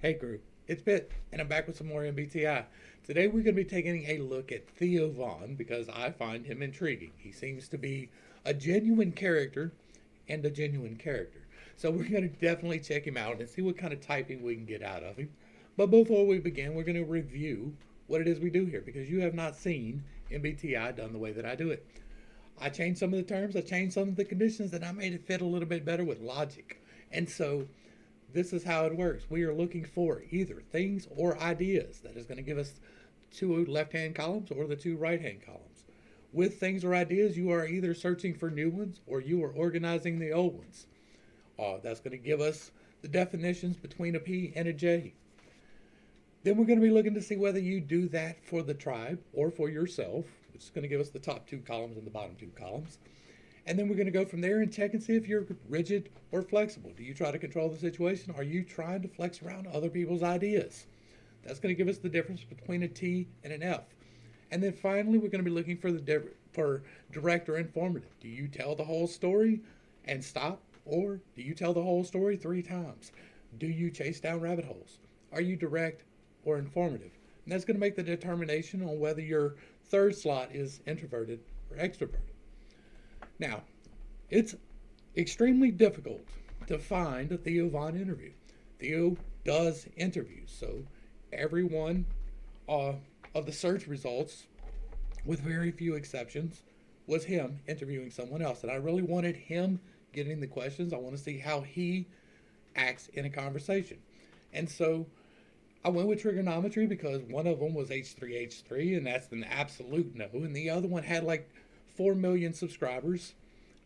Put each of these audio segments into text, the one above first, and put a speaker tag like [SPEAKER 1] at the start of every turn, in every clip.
[SPEAKER 1] Hey crew, it's Pitt, and I'm back with some more MBTI. Today we're going to be taking a look at Theo Vaughn because I find him intriguing. He seems to be a genuine character and a genuine character. So we're going to definitely check him out and see what kind of typing we can get out of him. But before we begin, we're going to review what it is we do here because you have not seen MBTI done the way that I do it. I changed some of the terms, I changed some of the conditions, and I made it fit a little bit better with logic. And so this is how it works. We are looking for either things or ideas. That is going to give us two left-hand columns or the two right-hand columns. With things or ideas, you are either searching for new ones or you are organizing the old ones. That's going to give us the definitions between a P and a J. Then we're going to be looking to see whether you do that for the tribe or for yourself, which is going to give us the top two columns and the bottom two columns. And then we're going to go from there and check and see if you're rigid or flexible. Do you try to control the situation? Are you trying to flex around other people's ideas? That's going to give us the difference between a T and an F. And then finally, we're going to be looking for direct or informative. Do you tell the whole story and stop? Or do you tell the whole story 3 times? Do you chase down rabbit holes? Are you direct or informative? And that's going to make the determination on whether your third slot is introverted or extroverted. Now, it's extremely difficult to find a Theo Vaughn interview. Theo does interviews, so every one of the search results, with very few exceptions, was him interviewing someone else. And I really wanted him getting the questions. I want to see how he acts in a conversation. And so I went with trigonometry because one of them was H3H3, and that's an absolute no. And the other one had like 4 million subscribers.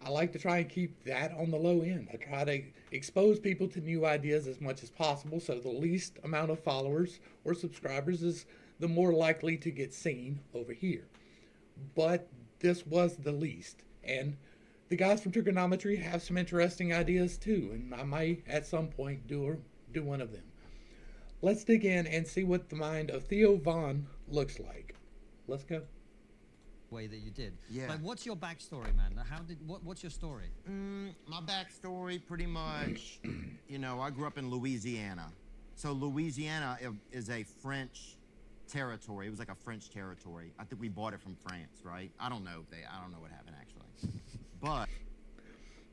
[SPEAKER 1] I like to try and keep that on the low end. I try to expose people to new ideas as much as possible, so the least amount of followers or subscribers is the more likely to get seen over here. But this was the least. And the guys from trigonometry have some interesting ideas too, and I might at some point do one of them. Let's dig in and see what the mind of Theo Vaughn looks like. Let's go.
[SPEAKER 2] Way that you did.
[SPEAKER 3] Yeah.
[SPEAKER 2] Like, what's your backstory, man? What's your story?
[SPEAKER 3] My backstory, pretty much, I grew up in Louisiana. So Louisiana is a French territory. It was like a French territory. I think we bought it from France, right? I don't know what happened actually. But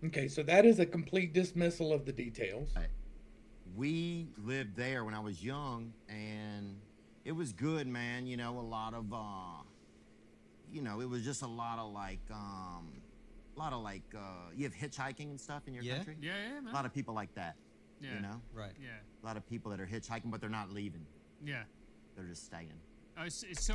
[SPEAKER 1] okay, so that is a complete dismissal of the details.
[SPEAKER 3] We lived there when I was young, and it was good, man. A lot of it was just a lot of you have hitchhiking and stuff in your country?
[SPEAKER 4] Yeah, man.
[SPEAKER 3] A lot of people like that,
[SPEAKER 4] Yeah.
[SPEAKER 2] Right.
[SPEAKER 4] Yeah.
[SPEAKER 3] A lot of people that are hitchhiking, but they're not leaving.
[SPEAKER 4] Yeah.
[SPEAKER 3] They're just staying.
[SPEAKER 4] It's so...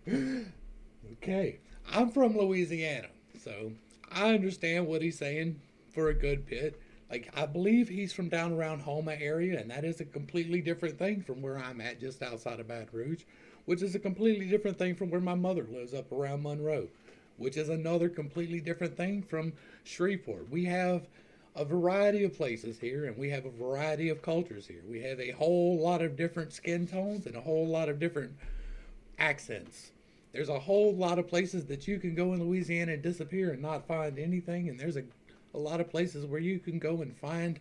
[SPEAKER 1] Okay, I'm from Louisiana, so I understand what he's saying for a good bit. Like, I believe he's from down around Houma area, and that is a completely different thing from where I'm at just outside of Baton Rouge, which is a completely different thing from where my mother lives up around Monroe, which is another completely different thing from Shreveport. We have a variety of places here, and we have a variety of cultures here. We have a whole lot of different skin tones and a whole lot of different accents. There's a whole lot of places that you can go in Louisiana and disappear and not find anything, and there's a lot of places where you can go and find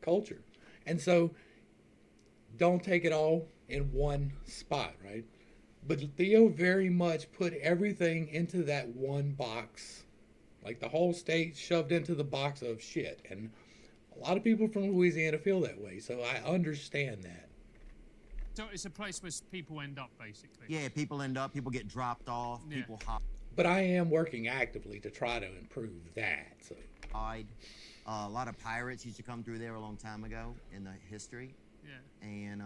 [SPEAKER 1] culture. And so don't take it all in one spot, right? But Theo very much put everything into that one box, like the whole state shoved into the box of shit. And a lot of people from Louisiana feel that way, so I understand that.
[SPEAKER 4] So it's a place where people end up, basically.
[SPEAKER 3] Yeah, people get dropped off,
[SPEAKER 4] Yeah.
[SPEAKER 3] people hide.
[SPEAKER 1] But I am working actively to try to improve that. So
[SPEAKER 3] A lot of pirates used to come through there a long time ago in the history.
[SPEAKER 4] Yeah.
[SPEAKER 3] And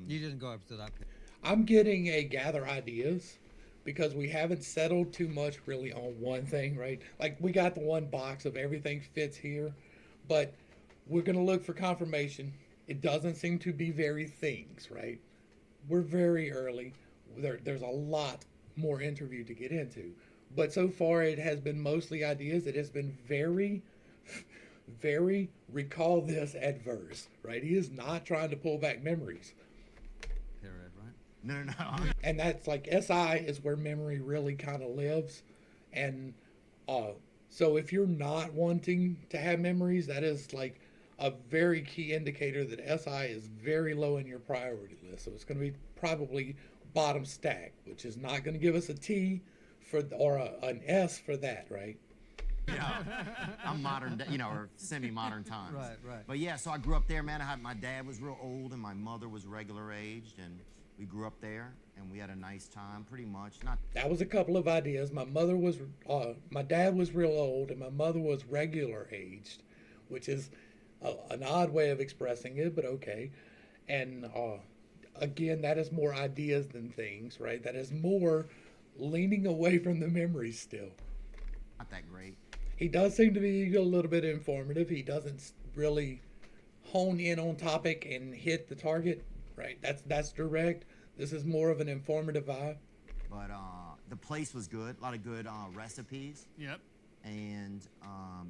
[SPEAKER 2] You didn't go up to that pit.
[SPEAKER 1] I'm getting a gather ideas because we haven't settled too much really on one thing, right? Like, we got the one box of everything fits here, but we're going to look for confirmation. It doesn't seem to be very things, right? We're very early. There's a lot more interview to get into. But so far, it has been mostly ideas. It has been very, very recall this adverse, right? He is not trying to pull back memories.
[SPEAKER 2] Period, right?
[SPEAKER 3] no.
[SPEAKER 1] And that's like SI is where memory really kind of lives. And so if you're not wanting to have memories, that is like a very key indicator that SI is very low in your priority list. So it's going to be probably bottom stack, which is not going to give us a T for or an S for that, right?
[SPEAKER 3] I'm modern, or semi-modern times.
[SPEAKER 2] Right.
[SPEAKER 3] But yeah, so I grew up there, man. My dad was real old and my mother was regular aged, and we grew up there and we had a nice time, pretty much. Not
[SPEAKER 1] That was a couple of ideas. My dad was real old and my mother was regular aged, which is an odd way of expressing it, but okay. And again, that is more ideas than things, right? That is more leaning away from the memories still.
[SPEAKER 3] not that great.
[SPEAKER 1] He does seem to be a little bit informative. He doesn't really hone in on topic and hit the target, right? That's direct. This is more of an informative vibe.
[SPEAKER 3] But the place was good. A lot of good recipes.
[SPEAKER 4] Yep.
[SPEAKER 3] And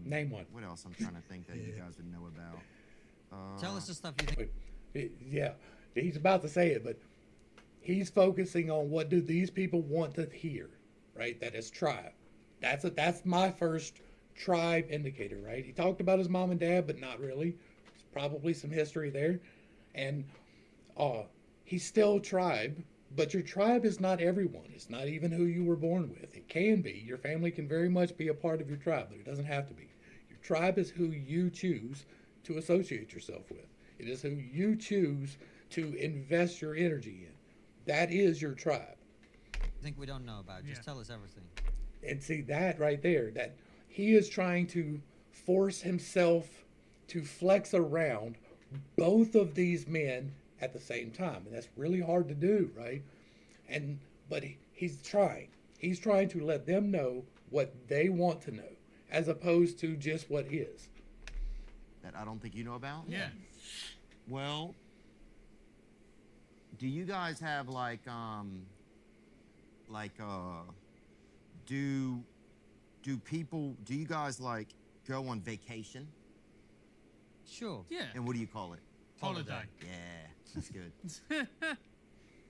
[SPEAKER 1] Name one.
[SPEAKER 3] what else I'm trying to think that you guys would know about?
[SPEAKER 2] Tell us the stuff you think.
[SPEAKER 1] Yeah, he's about to say it, but he's focusing on what do these people want to hear, right? That is tribe. That's my first tribe indicator, right? He talked about his mom and dad, but not really. There's probably some history there, and he's still tribe. But your tribe is not everyone. It's not even who you were born with. It can be. Your family can very much be a part of your tribe, but it doesn't have to be. Your tribe is who you choose to associate yourself with. It is who you choose to invest your energy in. That is your tribe.
[SPEAKER 2] Think we don't know about. Just
[SPEAKER 4] Yeah.
[SPEAKER 2] tell us everything.
[SPEAKER 1] And see that right there, that he is trying to force himself to flex around both of these men at the same time, and that's really hard to do, right? But he's trying to let them know what they want to know as opposed to just what is.
[SPEAKER 3] That I don't think you know about?
[SPEAKER 4] Yeah.
[SPEAKER 3] Well, do you guys have do you guys go on vacation?
[SPEAKER 2] Sure.
[SPEAKER 4] Yeah.
[SPEAKER 3] And what do you call it?
[SPEAKER 4] Holiday.
[SPEAKER 3] Yeah, that's good. Let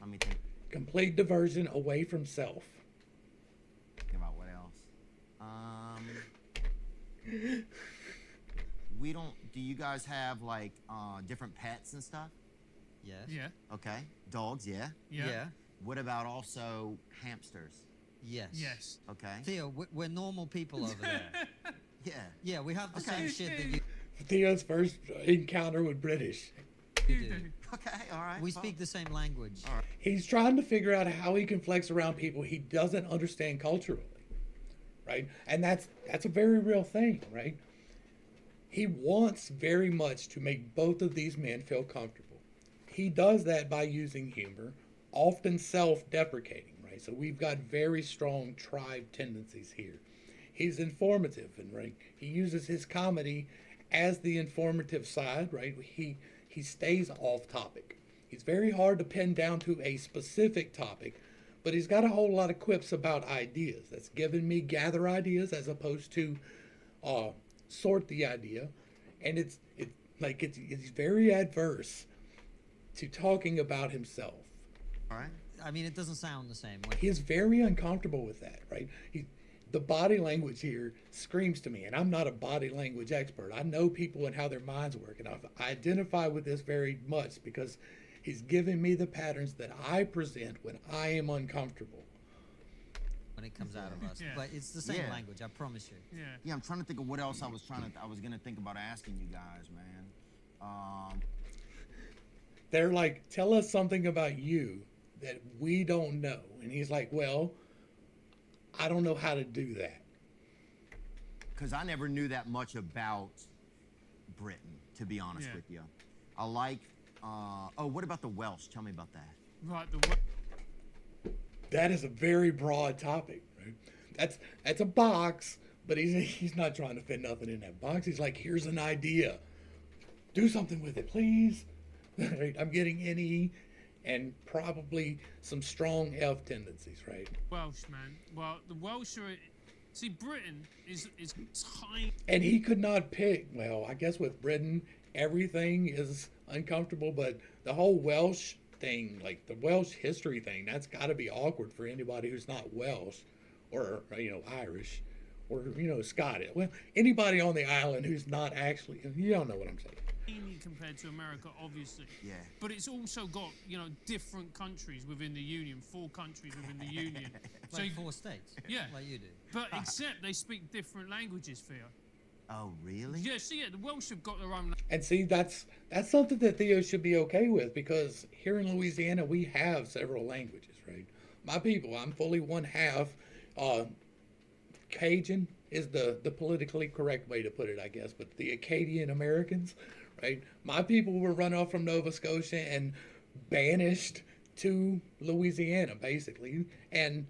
[SPEAKER 3] me think
[SPEAKER 1] Complete diversion away from self.
[SPEAKER 3] about what else. We don't. Do you guys have different pets and stuff?
[SPEAKER 2] Yes.
[SPEAKER 4] Yeah.
[SPEAKER 3] Okay, dogs. Yeah.
[SPEAKER 4] Yeah.
[SPEAKER 3] What about also hamsters?
[SPEAKER 2] Yes.
[SPEAKER 4] Yes.
[SPEAKER 3] Okay.
[SPEAKER 2] Theo, we're normal people over there.
[SPEAKER 3] Yeah.
[SPEAKER 2] Yeah, we have the
[SPEAKER 3] Okay.
[SPEAKER 2] same shit that you
[SPEAKER 1] Theo's first encounter with British.
[SPEAKER 2] do.
[SPEAKER 3] Okay. All right.
[SPEAKER 2] We
[SPEAKER 3] well,
[SPEAKER 2] speak the same language.
[SPEAKER 3] All right.
[SPEAKER 1] He's trying to figure out how he can flex around people he doesn't understand culturally, right? And that's a very real thing, right? He wants very much to make both of these men feel comfortable. He does that by using humor, often self-deprecating, right? So we've got very strong tribe tendencies here. He's informative, and right, he uses his comedy as the informative side, right? He stays off topic. He's very hard to pin down to a specific topic, but he's got a whole lot of quips about ideas. That's given me gather ideas as opposed to sort the idea, and it's very adverse to talking about himself.
[SPEAKER 3] All right.
[SPEAKER 2] I mean, it doesn't sound the same way.
[SPEAKER 1] He is very uncomfortable with that, right? The body language here screams to me, and I'm not a body language expert. I know people and how their minds work, and I identify with this very much because he's giving me the patterns that I present when I am uncomfortable.
[SPEAKER 2] When it comes out of us.
[SPEAKER 4] Yeah.
[SPEAKER 2] But it's the same
[SPEAKER 3] Yeah.
[SPEAKER 2] language, I promise you.
[SPEAKER 4] Yeah.
[SPEAKER 3] Yeah, I'm trying to think of what else I was gonna think about asking you guys, man.
[SPEAKER 1] They're like, tell us something about you that we don't know. And he's like, well, I don't know how to do that.
[SPEAKER 3] Because I never knew that much about Britain, to be honest
[SPEAKER 4] Yeah.
[SPEAKER 3] with you. I like. What about the Welsh? Tell me about that.
[SPEAKER 4] Right.
[SPEAKER 1] That is a very broad topic, right? That's a box, but he's not trying to fit nothing in that box. He's like, here's an idea. Do something with it, please. Right? I'm getting NE and probably some strong F tendencies, right?
[SPEAKER 4] Welsh, man. Well, the Welsh are. See, Britain is tiny.
[SPEAKER 1] And he could not pick. Well, I guess with Britain, everything is uncomfortable, but the whole Welsh thing, like the Welsh history thing, that's got to be awkward for anybody who's not Welsh or Irish or Scottish. Well, anybody on the island who's not actually, you don't know what I'm saying.
[SPEAKER 4] Teeny compared to America, obviously.
[SPEAKER 3] Yeah.
[SPEAKER 4] But it's also got, you know, different countries within the union, 4 countries within the union. So
[SPEAKER 2] Like
[SPEAKER 4] you-
[SPEAKER 2] 4 states.
[SPEAKER 4] Yeah.
[SPEAKER 2] Like you do.
[SPEAKER 4] but except they speak different languages, Theo.
[SPEAKER 3] Oh, really?
[SPEAKER 4] Yeah, so yeah, the Welsh have got their own.
[SPEAKER 1] And see, that's something that Theo should be okay with, because here in Louisiana we have several languages, right? My people, I'm fully one half. Cajun is the politically correct way to put it, I guess, but the Acadian Americans, right? My people were run off from Nova Scotia and banished to Louisiana, basically, and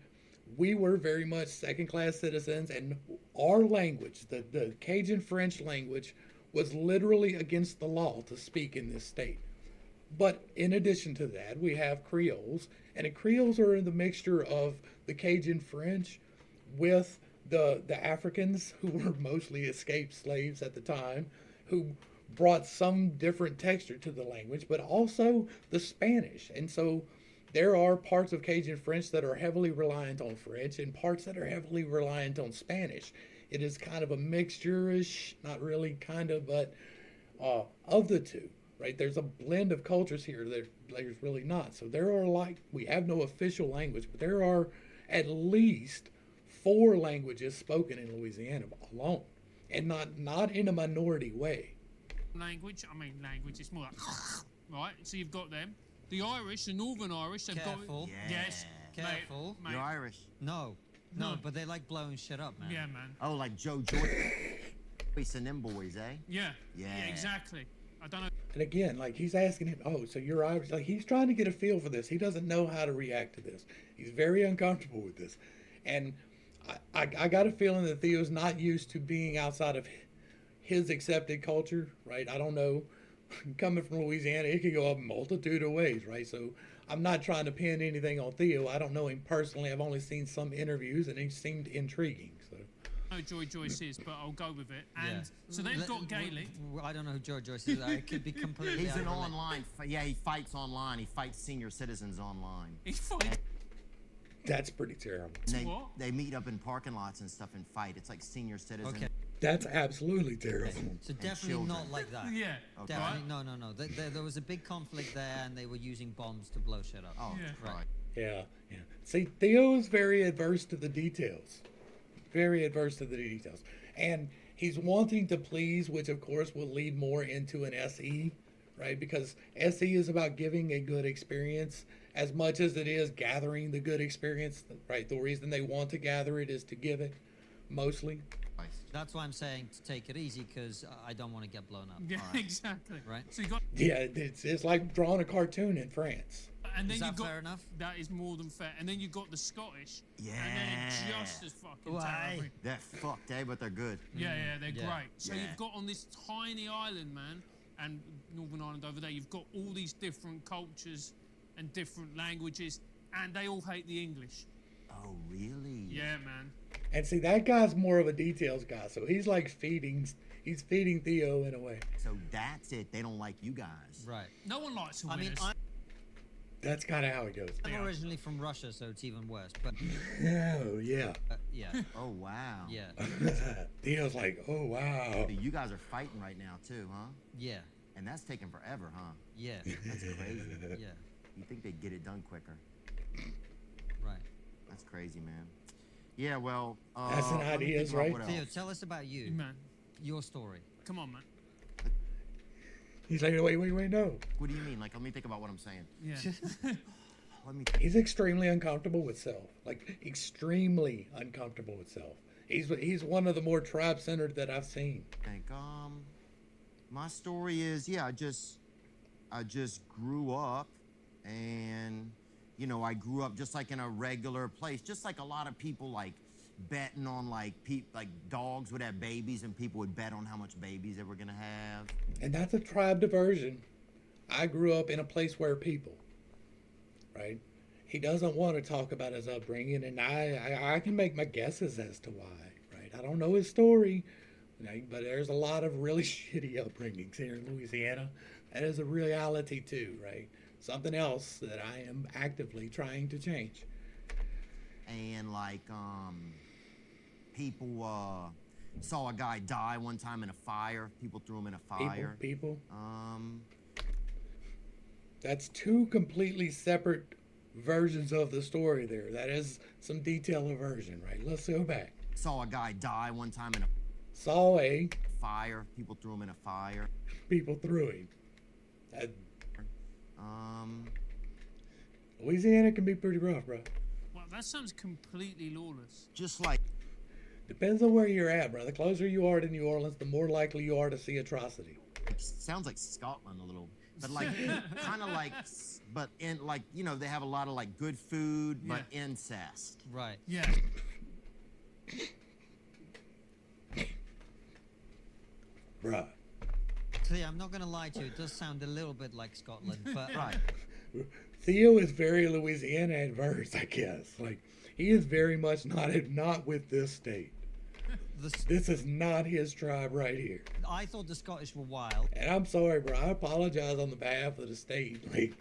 [SPEAKER 1] we were very much second-class citizens, and our language, the Cajun French language, was literally against the law to speak in this state. But in addition to that, we have Creoles, and the Creoles are the mixture of the Cajun French with the Africans, who were mostly escaped slaves at the time, who brought some different texture to the language, but also the Spanish. And so there are parts of Cajun French that are heavily reliant on French and parts that are heavily reliant on Spanish. It is kind of a mixture-ish, not really kind of, but of the two, right? There's a blend of cultures here. There's really not. So there are, we have no official language, but there are at least 4 languages spoken in Louisiana alone, and not in a minority way.
[SPEAKER 4] Language, it's more like, right? So you've got them. The Irish, the Northern Irish, they've
[SPEAKER 2] Careful.
[SPEAKER 4] got.
[SPEAKER 3] Yeah.
[SPEAKER 4] Yes.
[SPEAKER 2] Careful.
[SPEAKER 4] Mate,
[SPEAKER 3] You're Irish.
[SPEAKER 2] No,
[SPEAKER 4] No.
[SPEAKER 2] but they like blowing shit up, man.
[SPEAKER 4] Yeah, man.
[SPEAKER 3] Oh, like Joe Joyce and them boys, eh?
[SPEAKER 4] Yeah.
[SPEAKER 3] Yeah.
[SPEAKER 4] Exactly. I don't know.
[SPEAKER 1] And again, like, he's asking him, oh, so you're Irish? Like, he's trying to get a feel for this. He doesn't know how to react to this. He's very uncomfortable with this. And I got a feeling that Theo's not used to being outside of his accepted culture, right? I don't know. Coming from Louisiana, it could go a multitude of ways, right? So I'm not trying to pin anything on Theo. I don't know him personally. I've only seen some interviews, and he seemed intriguing. So
[SPEAKER 4] Know Joy Joyce is, but I'll go with it. And
[SPEAKER 2] Yeah.
[SPEAKER 4] so they've got Gaelic.
[SPEAKER 2] I don't know who George Joyce is. It could be completely.
[SPEAKER 3] He's an
[SPEAKER 2] unrelated.
[SPEAKER 3] online. Yeah, he fights online. He fights senior citizens online.
[SPEAKER 4] He's fine.
[SPEAKER 1] that's pretty terrible.
[SPEAKER 3] And they,
[SPEAKER 4] What?
[SPEAKER 3] they meet up in parking lots and stuff and fight. It's like senior citizens.
[SPEAKER 2] Okay.
[SPEAKER 1] That's absolutely terrible.
[SPEAKER 2] So definitely
[SPEAKER 3] children.
[SPEAKER 2] not like that.
[SPEAKER 4] Yeah.
[SPEAKER 3] Okay.
[SPEAKER 2] Definitely, no. There was a big conflict there, and they were using bombs to blow shit up.
[SPEAKER 3] Oh,
[SPEAKER 4] Yeah.
[SPEAKER 3] right.
[SPEAKER 1] Yeah. See, Theo is very adverse to the details. Very adverse to the details. And he's wanting to please, which of course will lead more into an SE, right? Because SE is about giving a good experience as much as it is gathering the good experience, right? The reason they want to gather it is to give it, mostly.
[SPEAKER 2] That's why I'm saying to take it easy, because I don't want to get blown up.
[SPEAKER 4] Yeah,
[SPEAKER 3] Alright.
[SPEAKER 4] exactly.
[SPEAKER 2] Right.
[SPEAKER 4] So you got,
[SPEAKER 1] Yeah, it's like drawing a cartoon in France.
[SPEAKER 4] and then
[SPEAKER 2] Is
[SPEAKER 4] you
[SPEAKER 2] that
[SPEAKER 4] got
[SPEAKER 2] fair enough?
[SPEAKER 4] that is more than fair. And then you got the Scottish. And
[SPEAKER 3] Yeah.
[SPEAKER 4] they're just as fucking
[SPEAKER 2] Why?
[SPEAKER 4] terrible.
[SPEAKER 3] They're fucked, eh? But they're good.
[SPEAKER 4] Yeah, they're
[SPEAKER 2] Yeah.
[SPEAKER 4] great. So
[SPEAKER 3] Yeah.
[SPEAKER 4] you've got on this tiny island, man, and Northern Ireland over there, you've got all these different cultures and different languages, and they all hate the English.
[SPEAKER 3] Oh, really?
[SPEAKER 4] Yeah, man.
[SPEAKER 1] And see, that guy's more of a details guy, so he's like feeding Theo in a way.
[SPEAKER 3] So that's it. They don't like you guys.
[SPEAKER 2] Right.
[SPEAKER 4] No one likes
[SPEAKER 2] I mean,
[SPEAKER 4] winners.
[SPEAKER 1] That's kind of how it goes.
[SPEAKER 2] I'm originally from Russia, so it's even worse. But
[SPEAKER 1] Oh, yeah.
[SPEAKER 2] yeah,
[SPEAKER 3] Oh, wow.
[SPEAKER 2] yeah,
[SPEAKER 1] Theo's like, oh, wow.
[SPEAKER 3] So you guys are fighting right now, too, huh?
[SPEAKER 2] yeah,
[SPEAKER 3] And that's taking forever, huh?
[SPEAKER 2] yeah,
[SPEAKER 3] That's crazy.
[SPEAKER 2] yeah.
[SPEAKER 3] You think they'd get it done quicker.
[SPEAKER 2] Right.
[SPEAKER 3] That's crazy, man. Yeah, well,
[SPEAKER 1] That's an
[SPEAKER 3] let me
[SPEAKER 1] idea,
[SPEAKER 3] think about
[SPEAKER 1] right?
[SPEAKER 3] what
[SPEAKER 2] Theo,
[SPEAKER 3] else.
[SPEAKER 2] tell us about you,
[SPEAKER 4] Man,
[SPEAKER 2] your story.
[SPEAKER 4] come on, man.
[SPEAKER 1] He's like, wait, no.
[SPEAKER 3] What do you mean? Like, let me think about what I'm saying.
[SPEAKER 4] Yeah.
[SPEAKER 3] Let me.
[SPEAKER 1] He's extremely uncomfortable with self. Like, extremely uncomfortable with self. He's one of the more tribe-centered that I've seen.
[SPEAKER 3] think. My story is, yeah, I just grew up, and you know, I grew up just like in a regular place, just like a lot of people like betting on like dogs would have babies, and people would bet on how much babies they were gonna have.
[SPEAKER 1] And that's a tribe diversion. I grew up in a place where people, right? He doesn't want to talk about his upbringing, and I can make my guesses as to why, right? I don't know his story, but there's a lot of really shitty upbringings here in Louisiana. That is a reality too, right? Something else that I am actively trying to change.
[SPEAKER 3] And like people Saw a guy die one time in a fire. People threw him in a fire.
[SPEAKER 1] People.
[SPEAKER 3] Um,
[SPEAKER 1] That's two completely separate versions of the story there. That is some detail aversion, right? Let's go back.
[SPEAKER 3] saw a guy die one time in a
[SPEAKER 1] Saw a
[SPEAKER 3] fire. People threw him in a fire.
[SPEAKER 1] people threw him. That,
[SPEAKER 3] Um,
[SPEAKER 1] Louisiana can be pretty rough, bro.
[SPEAKER 4] Well, that sounds completely lawless.
[SPEAKER 3] just like
[SPEAKER 1] Depends on where you're at, bro. The closer you are to New Orleans, the more likely you are to see atrocity.
[SPEAKER 3] sounds like Scotland a little, but like kind of like, but in like they have a lot of like good food, but incest.
[SPEAKER 2] Right.
[SPEAKER 4] Yeah.
[SPEAKER 1] Bruh.
[SPEAKER 2] Theo, I'm not going to lie to you. It does sound a little bit like Scotland, but
[SPEAKER 3] Right.
[SPEAKER 1] Theo is very Louisiana adverse, I guess. Like, he is very much not with this state. This is not his tribe right here.
[SPEAKER 2] I thought the Scottish were wild.
[SPEAKER 1] And I'm sorry, bro. I apologize on the behalf of the state. Like,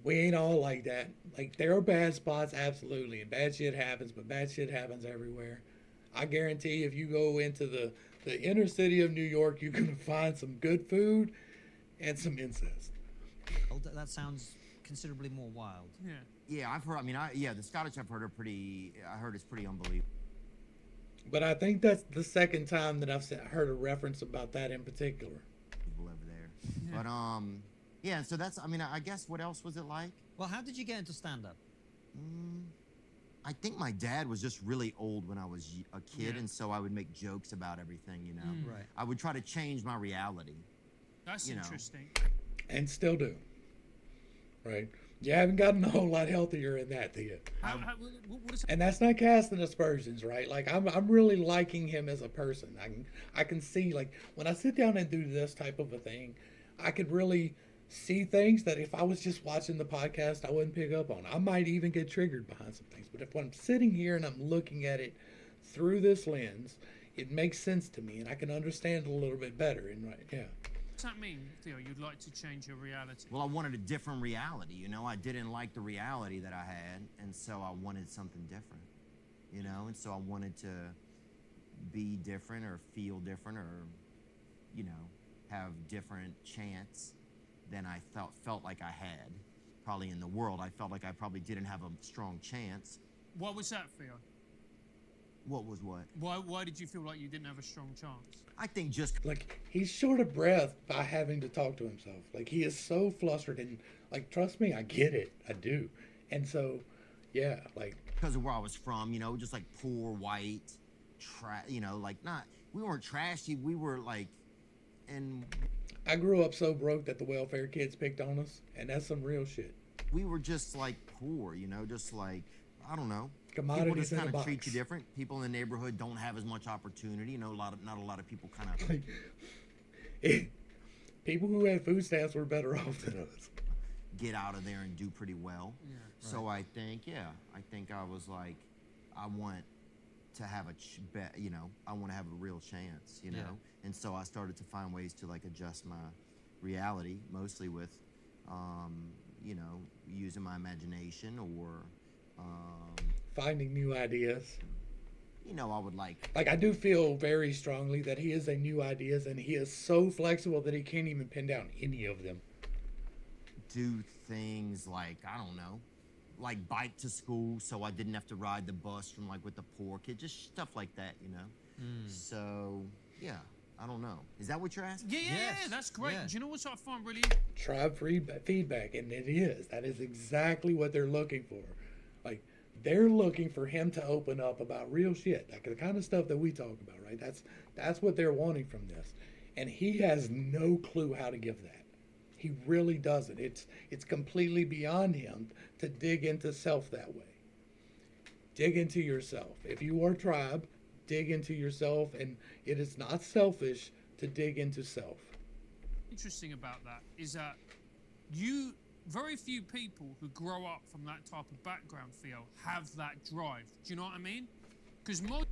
[SPEAKER 1] we ain't all like that. Like, there are bad spots, absolutely, and bad shit happens, but bad shit happens everywhere. I guarantee if you go into the inner city of New York, you're going to find some good food and some incest.
[SPEAKER 2] That sounds considerably more wild.
[SPEAKER 4] Yeah.
[SPEAKER 3] Yeah, I've heard. I mean, the Scottish I've heard are pretty. I heard it's pretty unbelievable.
[SPEAKER 1] But I think that's the second time that I've heard a reference about that in particular.
[SPEAKER 3] People over there.
[SPEAKER 4] Yeah.
[SPEAKER 3] But yeah. So that's. I mean, I guess what else was it like?
[SPEAKER 2] Well, how did you get into stand-up?
[SPEAKER 3] I think my dad was just really old when I was a kid,
[SPEAKER 4] Yeah.
[SPEAKER 3] and so I would make jokes about everything.
[SPEAKER 2] Right.
[SPEAKER 3] I would try to change my reality.
[SPEAKER 4] That's
[SPEAKER 3] You know.
[SPEAKER 4] interesting.
[SPEAKER 1] And still do. Right? You haven't gotten a whole lot healthier in that, Theo.
[SPEAKER 4] What is
[SPEAKER 1] And that's not casting aspersions, right? Like, I'm really liking him as a person. I can see, like, when I sit down and do this type of a thing, I could really see things that if I was just watching the podcast, I wouldn't pick up on. I might even get triggered behind some things. But if when I'm sitting here and I'm looking at it through this lens, it makes sense to me and I can understand it a little bit better. And right, yeah.
[SPEAKER 4] Does that mean, Theo, you'd like to change your reality?
[SPEAKER 3] Well, I wanted a different reality. I didn't like the reality that I had, and so I wanted something different. And so I wanted to be different or feel different or, have different chance than I felt like I had. Probably in the world, I felt like I probably didn't have a strong chance.
[SPEAKER 4] Why was that, Theo?
[SPEAKER 3] What was what?
[SPEAKER 4] Why did you feel like you didn't have a strong chance?
[SPEAKER 3] I think just
[SPEAKER 1] Like, he's short of breath by having to talk to himself. Like, he is so flustered and, like, trust me, I get it. I do. And so, yeah, like,
[SPEAKER 3] because of where I was from, just like poor white, like not, we weren't trashy, we were like, and
[SPEAKER 1] I grew up so broke that the welfare kids picked on us, and that's some real shit.
[SPEAKER 3] we were just like poor, just like, I don't know. People
[SPEAKER 1] Commodities
[SPEAKER 3] just
[SPEAKER 1] in a
[SPEAKER 3] kind of
[SPEAKER 1] box.
[SPEAKER 3] treat you different. People in the neighborhood don't have as much opportunity. Not a lot of people kind of
[SPEAKER 1] Like, people who had food stamps were better off than us.
[SPEAKER 3] get out of there and do pretty well.
[SPEAKER 4] Yeah.
[SPEAKER 3] So I think I was like, I want to have I want to have a real chance,
[SPEAKER 2] Yeah.
[SPEAKER 3] And so I started to find ways to like adjust my reality, mostly with, using my imagination or,
[SPEAKER 1] Finding new ideas.
[SPEAKER 3] I would like,
[SPEAKER 1] Like, I do feel very strongly that he is a new ideas, and he is so flexible that he can't even pin down any of them.
[SPEAKER 3] do things like, I don't know, like bike to school so I didn't have to ride the bus from like with the poor kid, just stuff like that, So, yeah, I don't know. Is that what you're asking?
[SPEAKER 4] Yeah,
[SPEAKER 2] Yes.
[SPEAKER 4] that's great.
[SPEAKER 2] Yeah.
[SPEAKER 4] Do you know what I find really
[SPEAKER 1] Tribe feedback, and it is. That is exactly what they're looking for. Like, they're looking for him to open up about real shit, like the kind of stuff that we talk about, right? That's what they're wanting from this, and he has no clue how to give that. He really doesn't. It's completely beyond him to dig into self that way. Dig into yourself. If you are tribe, dig into yourself, and it is not selfish to dig into self.
[SPEAKER 4] interesting about that is that very few people who grow up from that type of background, Theo, have that drive. Do you know what I mean? Because most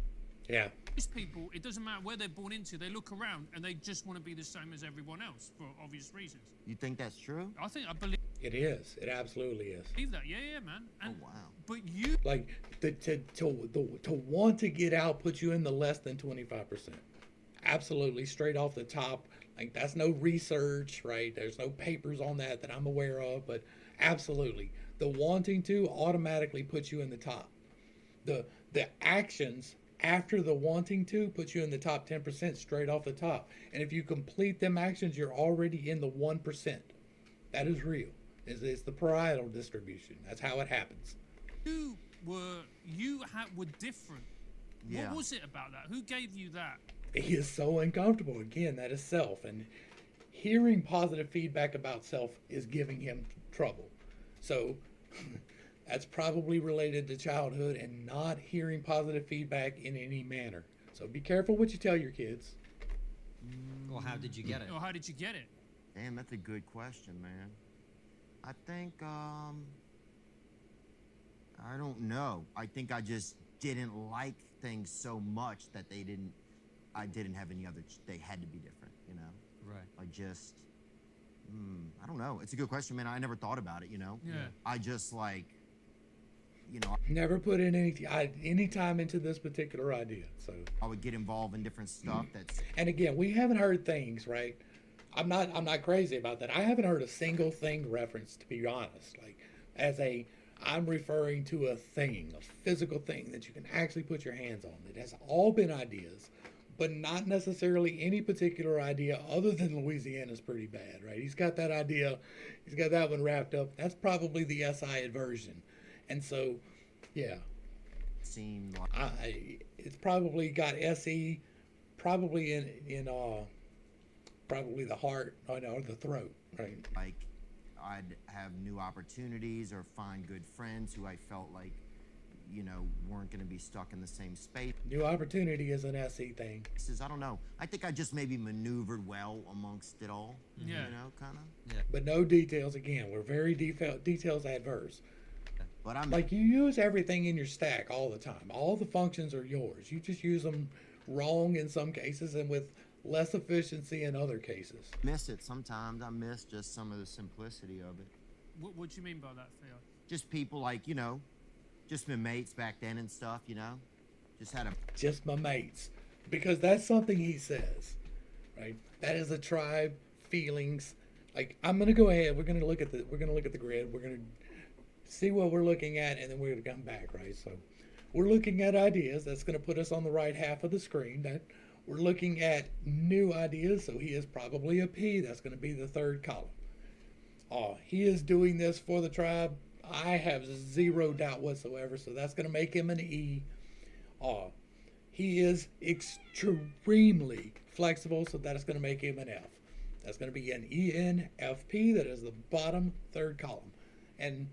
[SPEAKER 1] Yeah.
[SPEAKER 4] people, it doesn't matter where they're born into, they look around and they just want to be the same as everyone else for obvious reasons.
[SPEAKER 3] You think that's true?
[SPEAKER 4] I believe
[SPEAKER 1] It is. It absolutely is.
[SPEAKER 4] Believe that, yeah, man. And,
[SPEAKER 3] Oh, wow.
[SPEAKER 4] But you,
[SPEAKER 1] Like to want to get out puts you in the less than 25%. Absolutely, straight off the top. Like that's no research, right? There's no papers on that I'm aware of, but absolutely, the wanting to automatically puts you in the top. The actions after the wanting to puts you in the top 10% straight off the top. And if you complete them actions, you're already in the 1%. That is real. It's the parietal distribution. That's how it happens.
[SPEAKER 4] were different.
[SPEAKER 3] Yeah.
[SPEAKER 4] What was it about that? Who gave you that?
[SPEAKER 1] He is so uncomfortable. Again, that is self. And hearing positive feedback about self is giving him trouble. So that's probably related to childhood and not hearing positive feedback in any manner. So be careful what you tell your kids.
[SPEAKER 2] Or how did you get it?
[SPEAKER 4] Or how did you get it?
[SPEAKER 3] Damn, that's a good question, man. I think, I don't know. I think I just didn't like things so much that I didn't have any other, they had to be different, you know?
[SPEAKER 2] Right.
[SPEAKER 3] I just, I don't know. It's a good question, man. I never thought about it, you know?
[SPEAKER 4] Yeah.
[SPEAKER 3] I just like, you know,
[SPEAKER 1] Never put in any time into this particular idea. So,
[SPEAKER 3] I would get involved in different stuff that's,
[SPEAKER 1] and again, we haven't heard things, right? I'm not crazy about that. I haven't heard a single thing referenced, to be honest. Like I'm referring to a thing, a physical thing that you can actually put your hands on. It has all been ideas, but not necessarily any particular idea other than Louisiana's pretty bad, right? He's got that idea. He's got that one wrapped up. That's probably the SI version. And so, yeah,
[SPEAKER 3] seemed like,
[SPEAKER 1] it's probably got SE, probably in probably the heart or the throat, right?
[SPEAKER 3] like I'd have new opportunities or find good friends who I felt like, you know, weren't going to be stuck in the same space.
[SPEAKER 1] New opportunity is an SE thing.
[SPEAKER 3] I don't know. I think I just maybe maneuvered well amongst it all.
[SPEAKER 4] Yeah.
[SPEAKER 3] You know, kind of.
[SPEAKER 1] But no details. Again, we're very details adverse.
[SPEAKER 3] But I'm
[SPEAKER 1] Like you use everything in your stack all the time. All the functions are yours. You just use them wrong in some cases and with less efficiency in other cases.
[SPEAKER 3] miss it sometimes. I miss just some of the simplicity of it.
[SPEAKER 4] What do you mean by that, Theo?
[SPEAKER 3] Just people like, you know, just my mates back then and stuff, you know? Just had a
[SPEAKER 1] Just my mates. Because that's something he says, right? That is a tribe, feelings. Like I'm gonna go ahead, we're gonna look at the grid, we're gonna see what we're looking at, and then we're gonna come back, right? So we're looking at ideas. That's gonna put us on the right half of the screen. That we're looking at new ideas, so he is probably a P. That's gonna be the third column. He is doing this for the tribe. I have zero doubt whatsoever, so that's going to make him an E. He is extremely flexible, so that is going to make him an F. That's going to be an ENFP. That is the bottom third column. And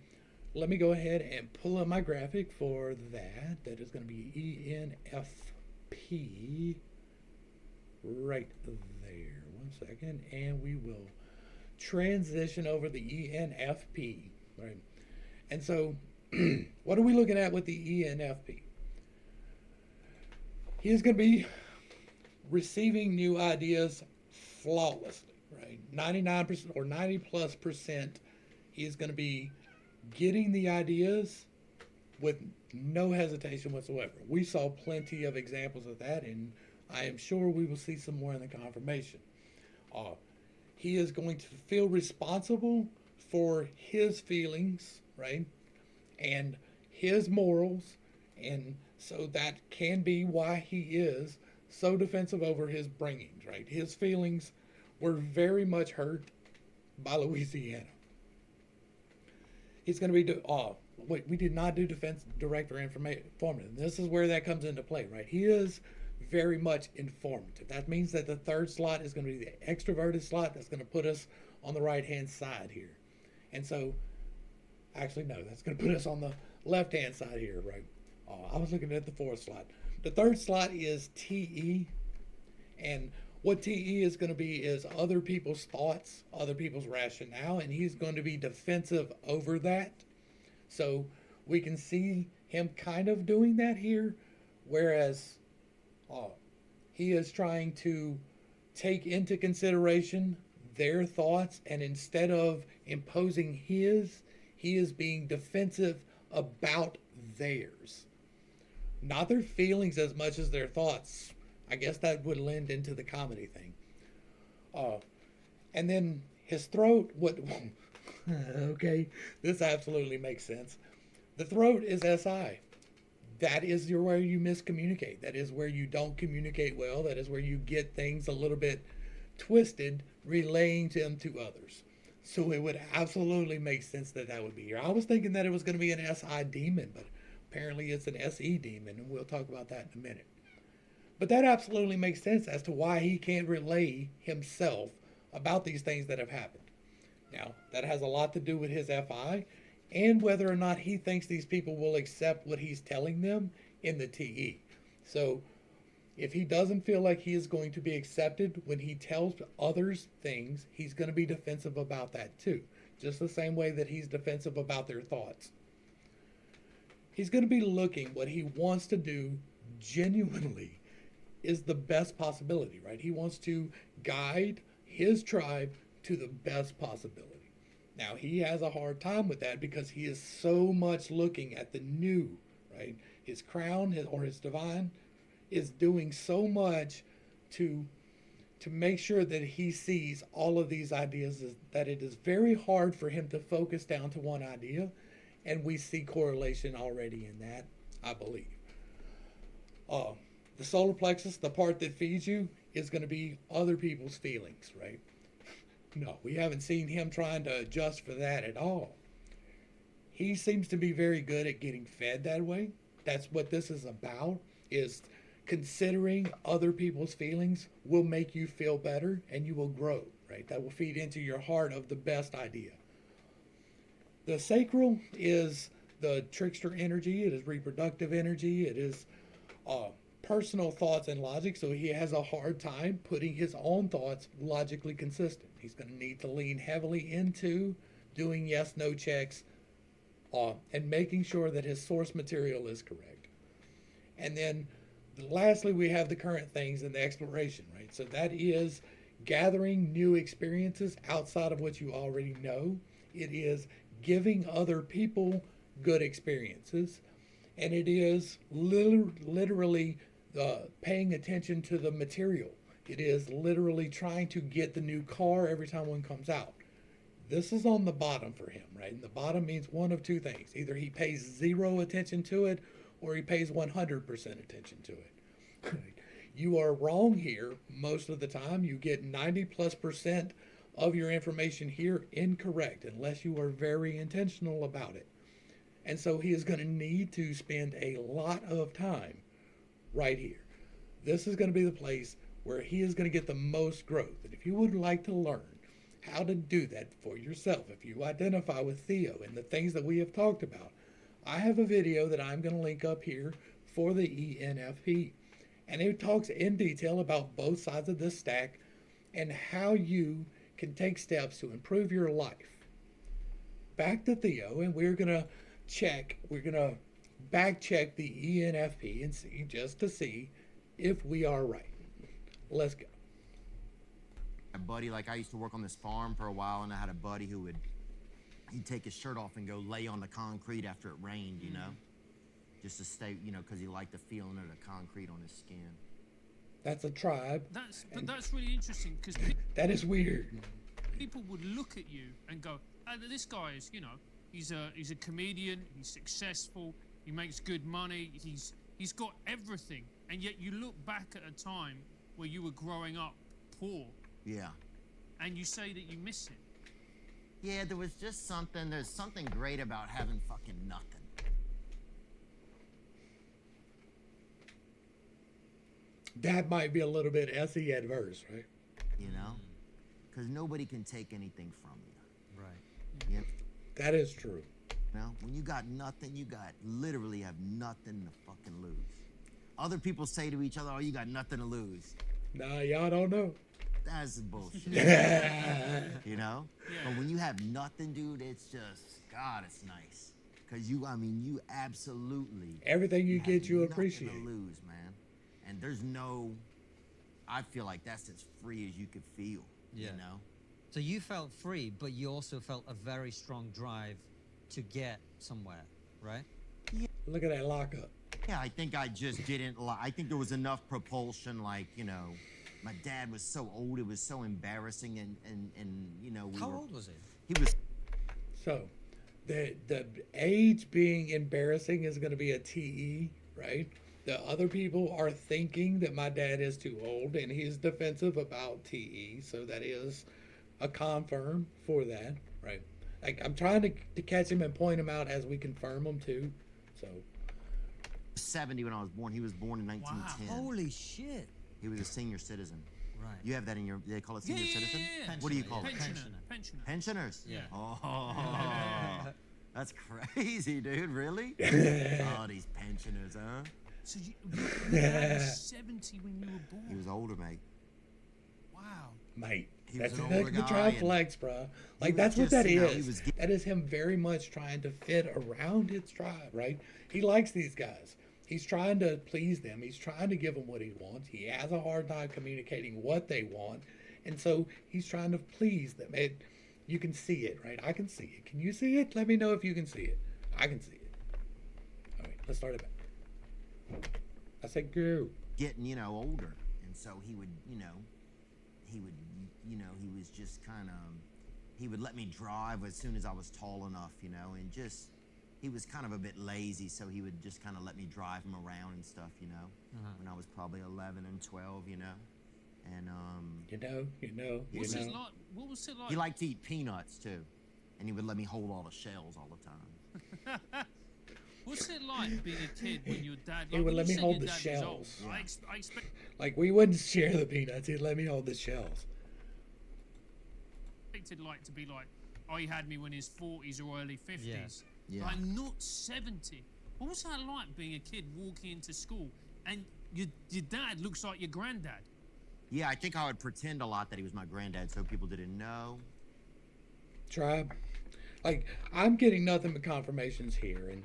[SPEAKER 1] let me go ahead and pull up my graphic for that. That is going to be ENFP right there. 1 second, and we will transition over the ENFP, right? And so, what are we looking at with the ENFP? He is going to be receiving new ideas flawlessly, right? 99% or 90+%, he is going to be getting the ideas with no hesitation whatsoever. We saw plenty of examples of that, and I am sure we will see some more in the confirmation. He is going to feel responsible for his feelings, right? And his morals. And so that can be why he is so defensive over his bringings, right? His feelings were very much hurt by Louisiana. He's going to be, we did not do defense director informative. This is where that comes into play, right? He is very much informative. That means that the third slot is going to be the extroverted slot. That's going to put us on the right hand side here. And so, actually no, that's going to put us on the left hand side here, right? I was looking at the fourth slot. The third slot is TE, and what TE is going to be is other people's thoughts, other people's rationale, and he's going to be defensive over that. So we can see him kind of doing that here, whereas he is trying to take into consideration their thoughts, and instead of imposing his, he is being defensive about theirs. Not their feelings as much as their thoughts. I guess that would lend into the comedy thing. And then his throat, what? Okay, this absolutely makes sense. The throat is SI. That is where you miscommunicate. That is where you don't communicate well. That is where you get things a little bit twisted, relaying them to others. So it would absolutely make sense that that would be here. I was thinking that it was going to be an SI demon, but apparently it's an SE demon, and we'll talk about that in a minute. But that absolutely makes sense as to why he can't relay himself about these things that have happened. Now, that has a lot to do with his FI and whether or not he thinks these people will accept what he's telling them in the TE. So, if he doesn't feel like he is going to be accepted when he tells others things, he's going to be defensive about that too. Just the same way that he's defensive about their thoughts. He's going to be looking what he wants to do genuinely is the best possibility, right? He wants to guide his tribe to the best possibility. Now, he has a hard time with that because he is so much looking at the new, right? His crown or his divine is doing so much to make sure that he sees all of these ideas, that it is very hard for him to focus down to one idea, and we see correlation already in that, I believe. The solar plexus, the part that feeds you, is going to be other people's feelings, right? No, we haven't seen him trying to adjust for that at all. He seems to be very good at getting fed that way. That's what this is about, is considering other people's feelings will make you feel better and you will grow, right? That will feed into your heart of the best idea. The sacral is the trickster energy. It is reproductive energy. It is personal thoughts and logic. So he has a hard time putting his own thoughts logically consistent. He's going to need to lean heavily into doing yes/no checks and making sure that his source material is correct. And then lastly, we have the current things and the exploration, right? So that is gathering new experiences outside of what you already know. It is giving other people good experiences. And it is literally paying attention to the material. It is literally trying to get the new car every time one comes out. This is on the bottom for him, right? And the bottom means one of two things. Either he pays zero attention to it, or he pays 100% attention to it. You are wrong here most of the time. You get 90+% of your information here incorrect unless you are very intentional about it. And so he is going to need to spend a lot of time right here. This is going to be the place where he is going to get the most growth. And if you would like to learn how to do that for yourself, if you identify with Theo and the things that we have talked about, I have a video that I'm going to link up here for the ENFP. And it talks in detail about both sides of this stack and how you can take steps to improve your life. Back to Theo, and we're going to back check the ENFP and see, just to see if we are right. Let's go.
[SPEAKER 3] A buddy, like I used to work on this farm for a while, and I had a buddy who he'd take his shirt off and go lay on the concrete after it rained, you know, just to stay, you know, because he liked the feeling of the concrete on his skin.
[SPEAKER 1] That's a tribe.
[SPEAKER 4] That's really interesting because
[SPEAKER 1] That is weird.
[SPEAKER 4] people would look at you and go, "This guy is, you know, he's a comedian. He's successful. He makes good money. He's got everything." And yet you look back at a time where you were growing up poor,
[SPEAKER 3] Yeah.
[SPEAKER 4] and you say that you miss it.
[SPEAKER 3] Yeah, there's something great about having fucking nothing.
[SPEAKER 1] That might be a little bit SE adverse, right?
[SPEAKER 3] You know? Because nobody can take anything from you.
[SPEAKER 2] Right.
[SPEAKER 3] You
[SPEAKER 1] That is true.
[SPEAKER 3] know? When you got nothing, you literally have nothing to fucking lose. Other people say to each other, "Oh, you got nothing to lose."
[SPEAKER 1] Nah, y'all don't know.
[SPEAKER 3] That's bullshit. You know?
[SPEAKER 4] Yeah.
[SPEAKER 3] But when you have nothing, dude, it's just, God, it's nice. Because you absolutely
[SPEAKER 1] Everything you get, you
[SPEAKER 3] have
[SPEAKER 1] appreciate.
[SPEAKER 3] nothing to lose, man. And I feel like that's as free as you could feel,
[SPEAKER 2] Yeah.
[SPEAKER 3] you know?
[SPEAKER 2] So you felt free, but you also felt a very strong drive to get somewhere, right?
[SPEAKER 1] Look at that lockup.
[SPEAKER 3] Yeah, I think I just didn't like. I think there was enough propulsion, like, you know, my dad was so old, it was so embarrassing, and you know,
[SPEAKER 2] How old was he?
[SPEAKER 3] He was.
[SPEAKER 1] So, the age being embarrassing is going to be a TE, right? The other people are thinking that my dad is too old, and he's defensive about TE, so that is a confirm for that, right? Like, I'm trying to catch him and point him out as we confirm them too. So
[SPEAKER 3] 70 when I was born. He was born in 1910.
[SPEAKER 2] Holy shit.
[SPEAKER 3] He was a senior citizen.
[SPEAKER 2] Right.
[SPEAKER 3] You have that in your, they call it senior citizen?
[SPEAKER 4] Yeah.
[SPEAKER 3] What do you call it?
[SPEAKER 2] Pensioner.
[SPEAKER 3] Pensioners?
[SPEAKER 2] Yeah.
[SPEAKER 3] Oh, that's crazy, dude. Really? Oh, these pensioners, huh?
[SPEAKER 4] So your dad was 70 when you were born.
[SPEAKER 3] He was older, mate.
[SPEAKER 4] Wow.
[SPEAKER 1] mate,
[SPEAKER 3] He
[SPEAKER 1] that's
[SPEAKER 3] was an
[SPEAKER 1] the
[SPEAKER 3] older guy
[SPEAKER 1] tribe
[SPEAKER 3] and
[SPEAKER 1] flex, bro. Like,
[SPEAKER 3] was
[SPEAKER 1] that's what
[SPEAKER 3] just,
[SPEAKER 1] that
[SPEAKER 3] you know, he
[SPEAKER 1] is.
[SPEAKER 3] was
[SPEAKER 1] That is him very much trying to fit around his tribe, right? He likes these guys. He's trying to please them. He's trying to give them what he wants. He has a hard time communicating what they want. And so he's trying to please them. You can see it, right? I can see it. Can you see it? Let me know if you can see it. I can see it. All right, let's start it back. I said go.
[SPEAKER 3] getting, you know, older. And so he would, you know, he was just kind of, he would let me drive as soon as I was tall enough, you know, and just, he was kind of a bit lazy, so he would just kind of let me drive him around and stuff, you know, when I was probably 11 and 12, you know. And,
[SPEAKER 4] What was it like?
[SPEAKER 3] he liked to eat peanuts, too. And he would let me hold all the shells all the time.
[SPEAKER 4] What's it like being a kid when your dad?
[SPEAKER 1] He
[SPEAKER 4] like,
[SPEAKER 1] would
[SPEAKER 4] when
[SPEAKER 1] let
[SPEAKER 4] you
[SPEAKER 1] me
[SPEAKER 4] said
[SPEAKER 1] hold
[SPEAKER 4] your
[SPEAKER 1] the
[SPEAKER 4] dad was
[SPEAKER 1] shells.
[SPEAKER 4] old, I expected
[SPEAKER 1] Like, we wouldn't share the peanuts. He'd let me hold the shells.
[SPEAKER 4] like to be like, oh, he had me when he was 40s or early 50s.
[SPEAKER 3] Yeah.
[SPEAKER 4] Like, not 70. What was that like being a kid walking into school and your dad looks like your granddad?
[SPEAKER 3] Yeah, I think I would pretend a lot that he was my granddad so people didn't know.
[SPEAKER 1] Tribe. Like, I'm getting nothing but confirmations here, and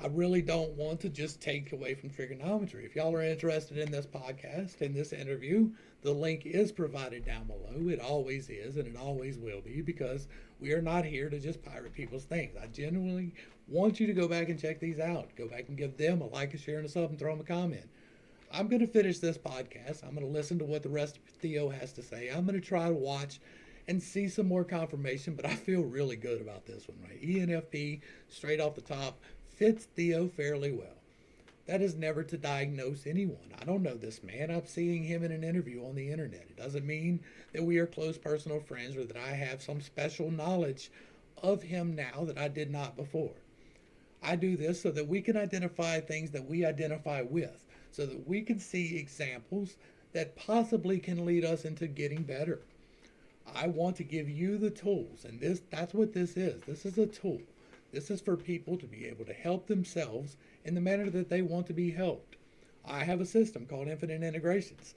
[SPEAKER 1] I really don't want to just take away from trigonometry. If y'all are interested in this podcast and this interview, the link is provided down below. It always is, and it always will be, because we are not here to just pirate people's things. I genuinely want you to go back and check these out. Go back and give them a like, a share, and a sub, and throw them a comment. I'm going to finish this podcast. I'm going to listen to what the rest of Theo has to say. I'm going to try to watch and see some more confirmation, but I feel really good about this one, right? ENFP, straight off the top, fits Theo fairly well. That is never to diagnose anyone. I don't know this man. I'm seeing him in an interview on the internet. It doesn't mean that we are close personal friends or that I have some special knowledge of him now that I did not before. I do this so that we can identify things that we identify with, so that we can see examples that possibly can lead us into getting better. I want to give you the tools, and that's what this is. This is a tool. This is for people to be able to help themselves in the manner that they want to be helped. I have a system called Infinite Integrations,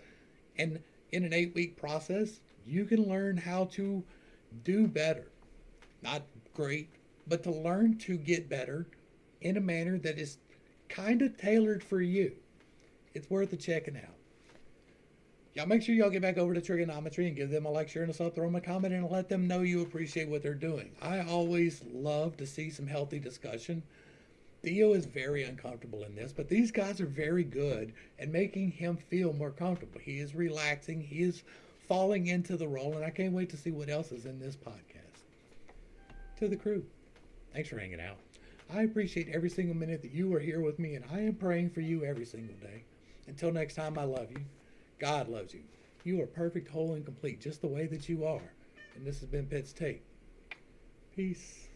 [SPEAKER 1] and in an 8-week process, you can learn how to do better. Not great, but to learn to get better in a manner that is kind of tailored for you. It's worth a checking out. Y'all make sure y'all get back over to Trigonometry and give them a like, share, and a sub, throw them a comment, and let them know you appreciate what they're doing. I always love to see some healthy discussion. Theo is very uncomfortable in this, but these guys are very good at making him feel more comfortable. He is relaxing. He is falling into the role, and I can't wait to see what else is in this podcast. To the crew, thanks for hanging out. I appreciate every single minute that you are here with me, and I am praying for you every single day. Until next time, I love you. God loves you. You are perfect, whole, and complete just the way that you are. And this has been Pitt's Take. Peace.